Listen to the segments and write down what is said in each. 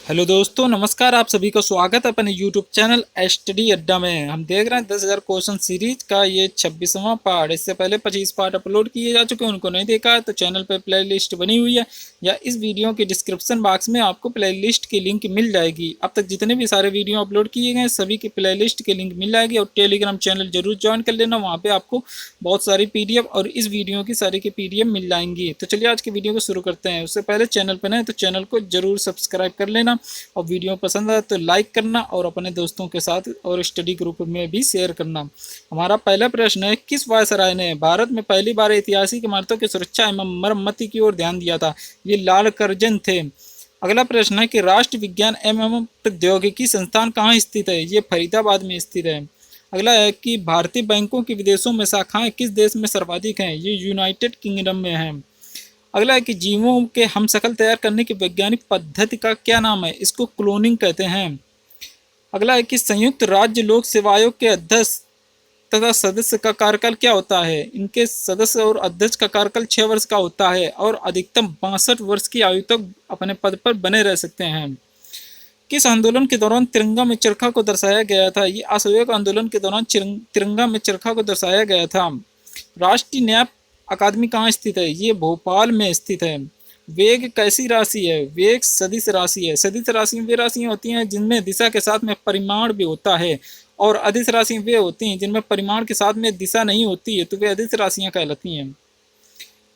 Hello दोस्तों, नमस्कार। आप सभी का स्वागत है अपने यूट्यूब चैनल स्टडी अड्डा में। हम देख रहे हैं 10,000 क्वेश्चन सीरीज का ये 26वां पार्ट। इससे पहले 25 पार्ट अपलोड किए जा चुके हैं, उनको नहीं देखा है तो चैनल पर प्ले लिस्ट बनी हुई है या इस वीडियो के डिस्क्रिप्शन बॉक्स में आपको प्ले लिस्ट की लिंक मिल जाएगी। अब तक जितने भी सारे वीडियो अपलोड किए गए सभी की प्ले लिस्ट की लिंक मिल जाएगी। और टेलीग्राम चैनल जरूर ज्वाइन कर लेना, वहाँ पर आपको बहुत सारी PDF और इस वीडियो की सारी की PDF मिल जाएंगी। तो चलिए आज की वीडियो को शुरू करते हैं। उससे पहले चैनल पर नए तो चैनल को जरूर सब्सक्राइब कर लेना और वीडियो पसंद आए तो लाइक करना और अपने दोस्तों के साथ और स्टडी ग्रुप में भी शेयर करना। हमारा पहला प्रश्न है, किस वायसराय ने भारत में पहली बार ऐतिहासिक इमारतों की सुरक्षा एवं मरम्मति की ओर ध्यान दिया था? ये लाल कर्जन थे। अगला प्रश्न है कि राष्ट्रीय विज्ञान एवं प्रौद्योगिकी संस्थान कहाँ स्थित है? ये फरीदाबाद में स्थित है। अगला है कि भारतीय बैंकों की विदेशों में शाखाएं किस देश में सर्वाधिक हैं? ये यूनाइटेड किंगडम में है। अगला है कि जीवों के हमशक्ल तैयार करने की वैज्ञानिक पद्धति का क्या नाम है? इसको क्लोनिंग कहते हैं। अगला है कि संयुक्त राज्य लोक सेवा आयोग के अध्यक्ष तथा सदस्य का कार्यकाल क्या होता है? इनके सदस्य और अध्यक्ष का कार्यकाल 6 वर्ष का होता है और अधिकतम 62 वर्ष की आयु तक अपने पद पर बने रह सकते हैं। किस आंदोलन के दौरान तिरंगा में चरखा को दर्शाया गया था? ये असहयोग आंदोलन के दौरान तिरंगा में चरखा को दर्शाया गया था। राष्ट्रीय न्याय अकादमी कहाँ स्थित है? ये भोपाल में स्थित है। वेग कैसी राशि है? वेग सदिश राशि है। सदिश राशि वे राशियां होती हैं जिनमें दिशा के साथ में परिमाण भी होता है, और अदिश राशि वे होती हैं जिनमें परिमाण के साथ में दिशा नहीं होती है, तो वे अदिश राशियां कहलाती हैं।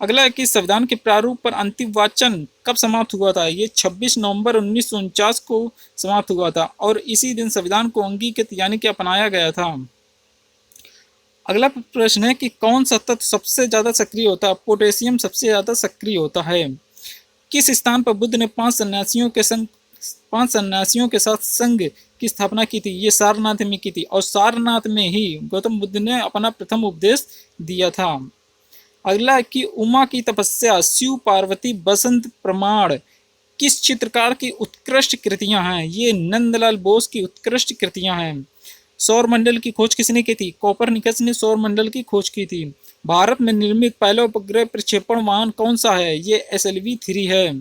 अगला है कि संविधान के प्रारूप पर अंतिम वाचन कब समाप्त हुआ था? ये 26 नवंबर 1949 को समाप्त हुआ था और इसी दिन संविधान को अंगीकृत यानी कि अपनाया गया था। अगला प्रश्न है कि कौन सा तत्व सबसे ज्यादा सक्रिय होता है? पोटेशियम सबसे ज्यादा सक्रिय होता है। किस स्थान पर बुद्ध ने 5 सन्यासियों के साथ संघ की स्थापना की थी? ये सारनाथ में की थी और सारनाथ में ही गौतम बुद्ध ने अपना प्रथम उपदेश दिया था। अगला है कि उमा की तपस्या, शिव पार्वती, बसंत प्रमाण किस चित्रकार की उत्कृष्ट कृतियां हैं? ये नंदलाल बोस की उत्कृष्ट कृतियां हैं। सौर मंडल की खोज किसने की थी? कोपरनिकस ने सौर मंडल की खोज की थी। भारत में निर्मित पहला उपग्रह प्रक्षेपण वाहन कौन सा है? ये SLV-3 है।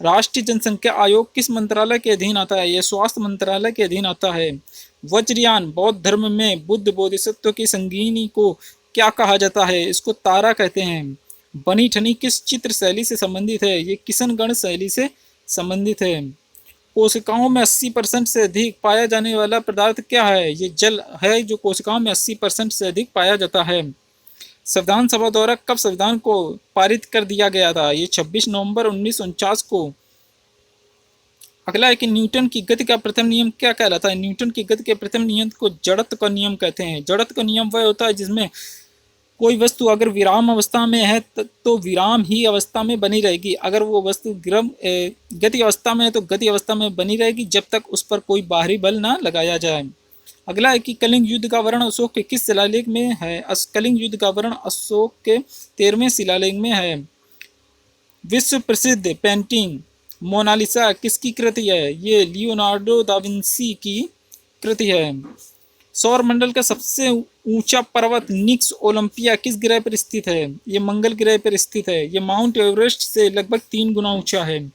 राष्ट्रीय जनसंख्या आयोग किस मंत्रालय के अधीन आता है? यह स्वास्थ्य मंत्रालय के अधीन आता है। वज्रयान बौद्ध धर्म में बुद्ध बोधिसत्व की संगीनी को क्या कहा जाता है? इसको तारा कहते हैं। बनी ठनी किस चित्र शैली से संबंधित है? ये किशनगढ़ शैली से संबंधित है। कोशिकाओं में 80% से अधिक पाया जाने वाला पदार्थ क्या है? ये जल है, जो कोशिकाओं में 80% से अधिक पाया जाता है। संविधान सभा द्वारा कब संविधान को पारित कर दिया गया था? ये 26 नवंबर 1949 को। अगला है कि न्यूटन की गति का प्रथम नियम क्या कहलाता है? न्यूटन की गति के प्रथम नियम को जड़त्व का नियम कहते हैं। जड़त्व का नियम वह होता है जिसमें कोई वस्तु अगर विराम अवस्था में है तो विराम ही अवस्था में बनी रहेगी। अगर वो वस्तु गति अवस्था में है तो गति अवस्था में बनी रहेगी जब तक उस पर कोई बाहरी बल ना लगाया जाए। अगला है कि कलिंग युद्ध का वर्णन अशोक के किस शिलालेख में है? कलिंग युद्ध का वर्णन अशोक के 13वें शिलालेख में है। विश्व प्रसिद्ध पेंटिंग मोनालिसा किसकी कृति है? ये लियोनार्डो दा विंसी की कृति है। सौर मंडल का सबसे ऊंचा पर्वत निक्स ओलंपिया किस ग्रह पर स्थित है? ये मंगल ग्रह पर स्थित है। ये माउंट एवरेस्ट से लगभग 3 गुना ऊंचा है।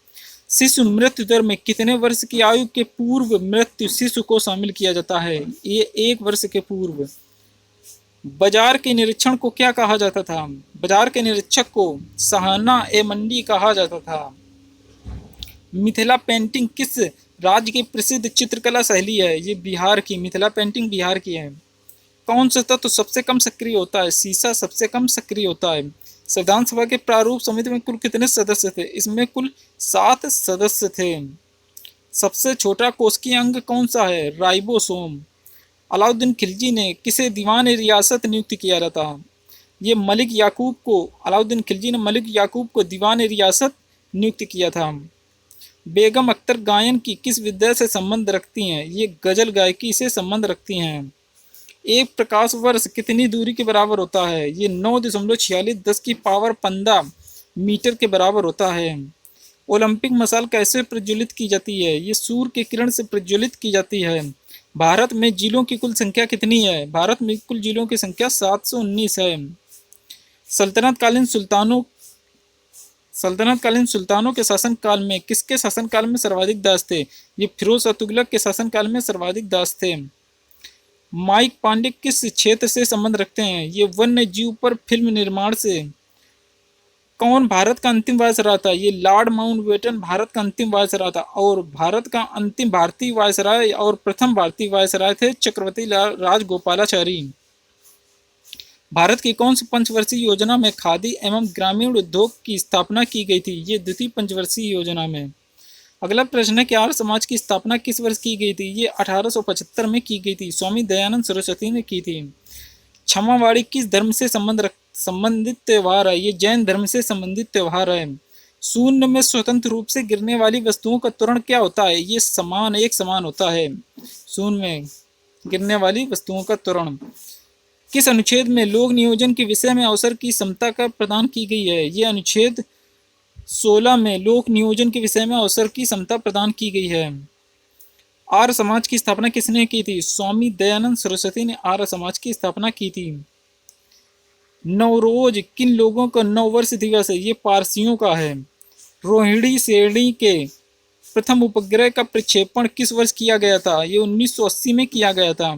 शिशु मृत्यु दर में कितने वर्ष की आयु के पूर्व मृत्यु शिशु को शामिल किया जाता है? ये 1 वर्ष के पूर्व। बाजार के निरीक्षण को क्या कहा जाता था? बाजार के निरीक्षक को सहाना ए मंडी कहा जाता था। मिथिला पेंटिंग किस राज्य की प्रसिद्ध चित्रकला शैली है? ये बिहार की, मिथिला पेंटिंग बिहार की है। कौन सा तत्व सबसे कम सक्रिय होता है? सीसा सबसे कम सक्रिय होता है। संविधान सभा के प्रारूप समिति में कुल कितने सदस्य थे? इसमें कुल 7 सदस्य थे। सबसे छोटा कोशिकीय अंग कौन सा है? राइबोसोम। अलाउद्दीन खिलजी ने किसे दीवान रियासत नियुक्त किया था? ये मलिक याकूब को, अलाउद्दीन खिलजी ने मलिक याकूब को दीवान रियासत नियुक्त किया था। बेगम अख्तर गायन की किस विद्या से संबंध रखती हैं? ये गजल गायकी से संबंध रखती हैं। एक प्रकाश वर्ष कितनी दूरी के बराबर होता है? ये 9.46 10 की पावर 15 मीटर के बराबर होता है। ओलंपिक मशाल कैसे प्रज्वलित की जाती है? ये सूर्य के किरण से प्रज्वलित की जाती है। भारत में जिलों की कुल संख्या कितनी है? भारत में कुल जिलों की संख्या 719 है। सल्तनत कालीन सुल्तानों सल्तनत कालीन सुल्तानों के शासनकाल में किसके शासनकाल में सर्वाधिक दास थे? ये फिरोज शाह तुगलक के शासनकाल में सर्वाधिक दास थे। माइक पांडे किस क्षेत्र से संबंध रखते हैं? ये वन्य जीव पर फिल्म निर्माण से। कौन भारत का अंतिम वायसराय था? ये लॉर्ड माउंटबेटन भारत का अंतिम वायसराय था। और भारत का अंतिम भारतीय वायसराय और प्रथम भारतीय वायसराय थे चक्रवर्ती राजगोपालाचारी। भारत की कौन सी पंचवर्षीय योजना में खादी एवं ग्रामीण उद्योग की स्थापना की गई थी? ये द्वितीय पंचवर्षीय योजना में। अगला प्रश्न है कि आर्य समाज की स्थापना किस वर्ष की गई थी? ये 1875 में की गई थी। स्वामी दयानंद सरस्वती ने की थी। क्षमावाणी किस धर्म से संबंधित त्योहार है? ये जैन धर्म से संबंधित त्योहार है। शून्य में स्वतंत्र रूप से गिरने वाली वस्तुओं का त्वरण क्या होता है? ये एक समान होता है। शून्य में गिरने वाली वस्तुओं का त्वरण। किस अनुच्छेद में लोक नियोजन के विषय में अवसर की समता का प्रदान की गई है? ये अनुच्छेद 16 में लोक नियोजन के विषय में अवसर की समता प्रदान की गई है। आर्य समाज की स्थापना किसने की थी? स्वामी दयानंद सरस्वती ने आर्य समाज की स्थापना की थी। नवरोज किन लोगों का नववर्ष दिवस है? ये पारसियों का है। रोहिणी श्रेणी के प्रथम उपग्रह का प्रक्षेपण किस वर्ष किया गया था? ये 1980 में किया गया था।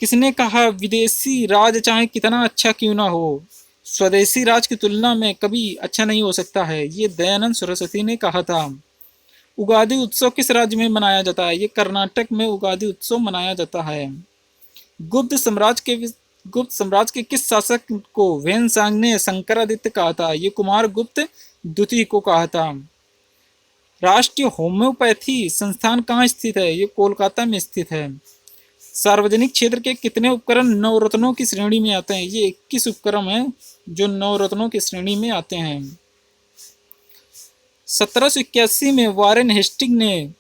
किसने कहा विदेशी राज चाहे कितना अच्छा क्यों ना हो, स्वदेशी राज की तुलना में कभी अच्छा नहीं हो सकता है? ये दयानंद सरस्वती ने कहा था। उगादि उत्सव किस राज्य में मनाया जाता है? ये कर्नाटक में उगादि उत्सव मनाया जाता है। गुप्त साम्राज्य के किस शासक को वैनसांग ने शंकरादित्य कहा था? ये कुमार गुप्त द्वितीय को कहा था। राष्ट्रीय होम्योपैथी संस्थान कहाँ स्थित है? ये कोलकाता में स्थित है। सार्वजनिक क्षेत्र के कितने उपकरण नवरत्नों की श्रेणी में आते हैं? ये 21 उपकरण हैं जो नवरत्नों की श्रेणी में आते हैं। 1781 में वारेन हेस्टिंग ने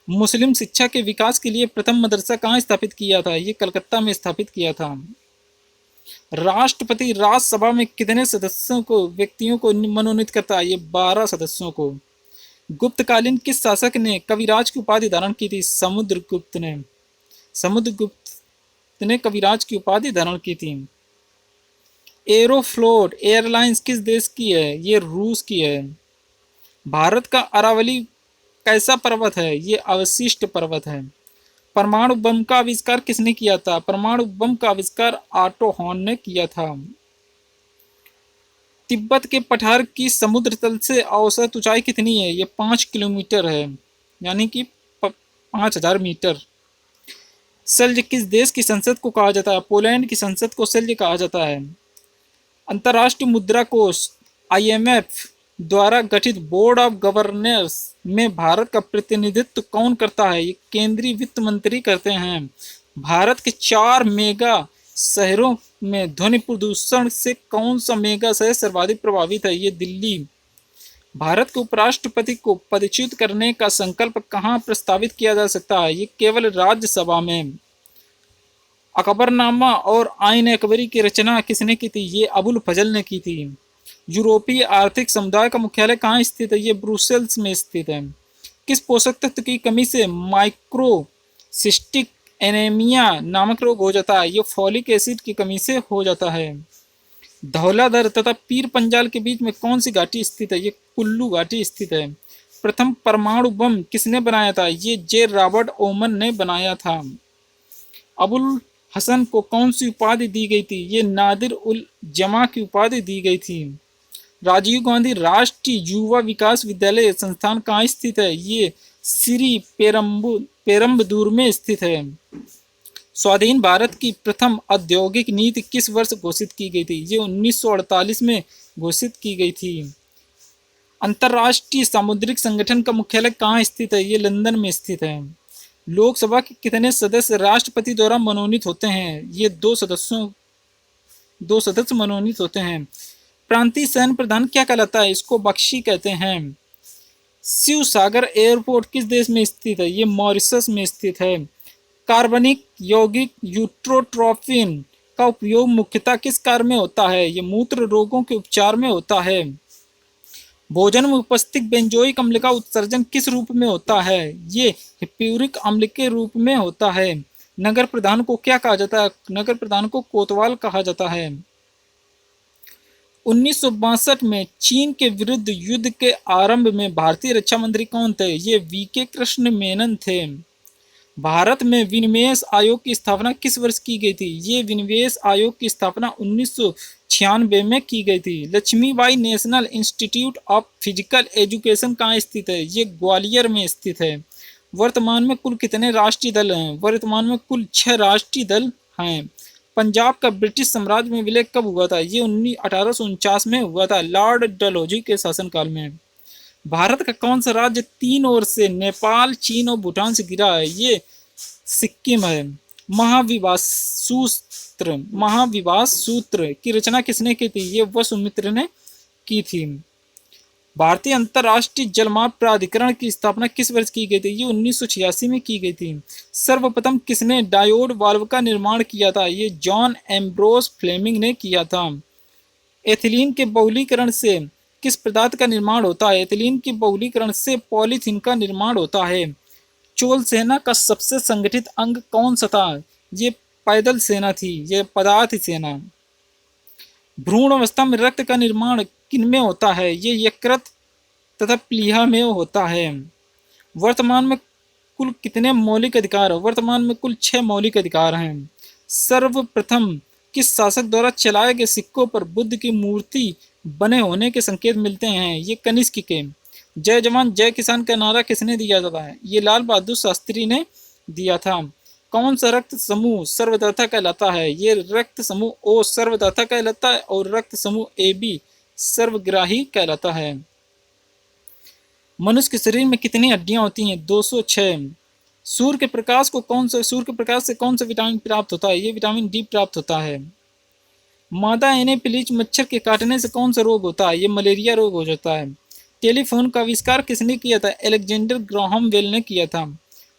मुस्लिम शिक्षा के विकास के लिए प्रथम मदरसा कहाँ स्थापित किया था? ये कलकत्ता में स्थापित किया था। राष्ट्रपति राज्यसभा में कितने व्यक्तियों को मनोनीत करता है? ये 12 सदस्यों को। गुप्तकालीन किस शासक ने कविराज की उपाधि धारण की थी? समुद्रगुप्त ने कविराज की उपाधि धारण की थी। एरोफ्लोट एयरलाइंस किस देश की है? ये रूस की है। भारत का अरावली कैसा पर्वत है? ये अवशिष्ट पर्वत है। परमाणु बम का आविष्कार किसने किया था? परमाणु बम का आविष्कार ऑटो हॉर्न ने किया था। तिब्बत के पठार की समुद्र तल से औसत ऊंचाई कितनी है? ये 5 किलोमीटर है, यानी कि 5000 मीटर। सेल्ज किस देश की संसद को कहा जाता है? पोलैंड की संसद को सेल्ज कहा जाता है। अंतर्राष्ट्रीय मुद्रा कोष IMF द्वारा गठित बोर्ड ऑफ गवर्नर्स में भारत का प्रतिनिधित्व कौन करता है? ये केंद्रीय वित्त मंत्री करते हैं। भारत के 4 मेगा शहरों में ध्वनि प्रदूषण से कौन सा मेगा शहर सर्वाधिक प्रभावित है? ये दिल्ली। भारत के उपराष्ट्रपति को पदच्युत करने का संकल्प कहाँ प्रस्तावित किया जा सकता है? ये केवल राज्यसभा में। अकबरनामा और आइन अकबरी की रचना किसने की थी? ये अबुल फजल ने की थी। यूरोपीय आर्थिक समुदाय का मुख्यालय कहाँ स्थित है? ये ब्रुसेल्स में स्थित है। किस पोषक तत्व की कमी से माइक्रोसिस्टिक एनीमिया नामक रोग हो जाता है? ये फॉलिक एसिड की कमी से हो जाता है। धौलाधर तथा पीर पंजाल के बीच में कौन सी घाटी स्थित है? ये कुल्लू घाटी स्थित है। प्रथम परमाणु बम किसने बनाया था? ये जे रॉबर्ट ओमन ने बनाया था। अबुल हसन को कौन सी उपाधि दी गई थी? ये नादिर उल जमा की उपाधि दी गई थी। राजीव गांधी राष्ट्रीय युवा विकास विद्यालय संस्थान कहाँ स्थित है? ये श्री पेरम्बदूर में स्थित है। स्वाधीन भारत की प्रथम औद्योगिक नीति किस वर्ष घोषित की गई थी? ये 1948 में घोषित की गई थी। अंतर्राष्ट्रीय सामुद्रिक संगठन का मुख्यालय कहाँ स्थित है? ये लंदन में स्थित है। लोकसभा के कितने सदस्य राष्ट्रपति द्वारा मनोनीत होते हैं? ये 2 सदस्य मनोनीत होते हैं। प्रांतीय सैन्य प्रधान क्या कहलाता है? इसको बख्शी कहते हैं। शिव सागर एयरपोर्ट किस देश में स्थित है? ये मॉरिशस में स्थित है। कार्बनिक यौगिक यूट्रोट्रोफिन का उपयोग मुख्यतः किस कार्य में होता है? ये मूत्र रोगों के उपचार में होता है। भोजन में उपस्थित बेंजोइक अम्ल का उत्सर्जन किस रूप में होता है? ये हिप्प्यूरिक अम्ल के रूप में होता है। नगर प्रधान को क्या कहा जाता है? नगर प्रधान को कोतवाल कहा जाता है। 1962 में चीन के विरुद्ध युद्ध के आरंभ में भारतीय रक्षा मंत्री कौन थे? ये वीके कृष्ण मेनन थे। भारत में विनिवेश आयोग की स्थापना किस वर्ष की गई थी? ये विनिवेश आयोग की स्थापना 1996 में की गई थी। Lakshmibai national institute of physical education कहाँ स्थित है? ये ग्वालियर में स्थित है। वर्तमान में कुल कितने राष्ट्रीय दल हैं? वर्तमान में कुल 6 राष्ट्रीय दल हैं। पंजाब का ब्रिटिश साम्राज्य में विलय कब हुआ था? ये 1849 में हुआ था, लॉर्ड डलहौजी के शासनकाल में। भारत का कौन सा राज्य 3 ओर से नेपाल, चीन और भूटान से घिरा है? ये सिक्किम है। महाविवाद सूत्र की रचना किसने की थी? ये वसुमित्र ने की थी। भारतीय अंतर्राष्ट्रीय जलमार्ग प्राधिकरण की स्थापना किस वर्ष की गई थी? ये 1986 में की गई थी। सर्वप्रथम किसने डायोड वाल्व का निर्माण किया था? ये जॉन एम्ब्रोस फ्लेमिंग ने किया था। एथिलीन के बहुलीकरण से किस पदार्थ का निर्माण होता है? एथिलीन के बहुलीकरण से पॉलीथीन का निर्माण होता है। चोल सेना का सबसे संगठित अंग कौन सा था? ये पैदल सेना थी, ये पदार्थ सेना। भ्रूण अवस्था में रक्त का निर्माण किनमें होता है? ये यकृत तथा प्लीहा में होता है। वर्तमान में कुल कितने मौलिक अधिकार? वर्तमान में कुल 6 मौलिक अधिकार हैं। सर्वप्रथम किस शासक द्वारा चलाए गए सिक्कों पर बुद्ध की मूर्ति बने होने के संकेत मिलते हैं? ये कनिष्क के। जय जवान जय किसान का नारा किसने दिया था? ये लाल बहादुर शास्त्री ने दिया था। कौन सा रक्त समूह सर्वदाता कहलाता है? ये रक्त समूह ओ सर्वदाता कहलाता है और रक्त समूह ए बी सर्वग्राही कहलाता है। मनुष्य के शरीर में कितनी हड्डियां होती हैं? 206। सूर्य के प्रकाश से कौन सा विटामिन प्राप्त होता है? ये विटामिन डी प्राप्त होता है। मादा एनेफिलीज मच्छर के काटने से कौन सा रोग होता है? ये मलेरिया रोग हो जाता है। टेलीफोन का आविष्कार किसने किया था? अलेक्जेंडर ग्राहम बेल ने किया था।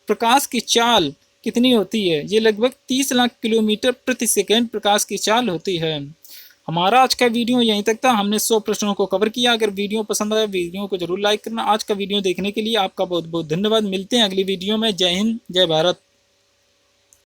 प्रकाश की चाल कितनी होती है? ये लगभग 30 लाख किलोमीटर प्रति सेकंड प्रकाश की चाल होती है। हमारा आज का वीडियो यहीं तक था। हमने 100 प्रश्नों को कवर किया। अगर वीडियो पसंद आया वीडियो को जरूर लाइक करना। आज का वीडियो देखने के लिए आपका बहुत बहुत धन्यवाद। मिलते हैं अगली वीडियो में। जय हिंद, जय भारत।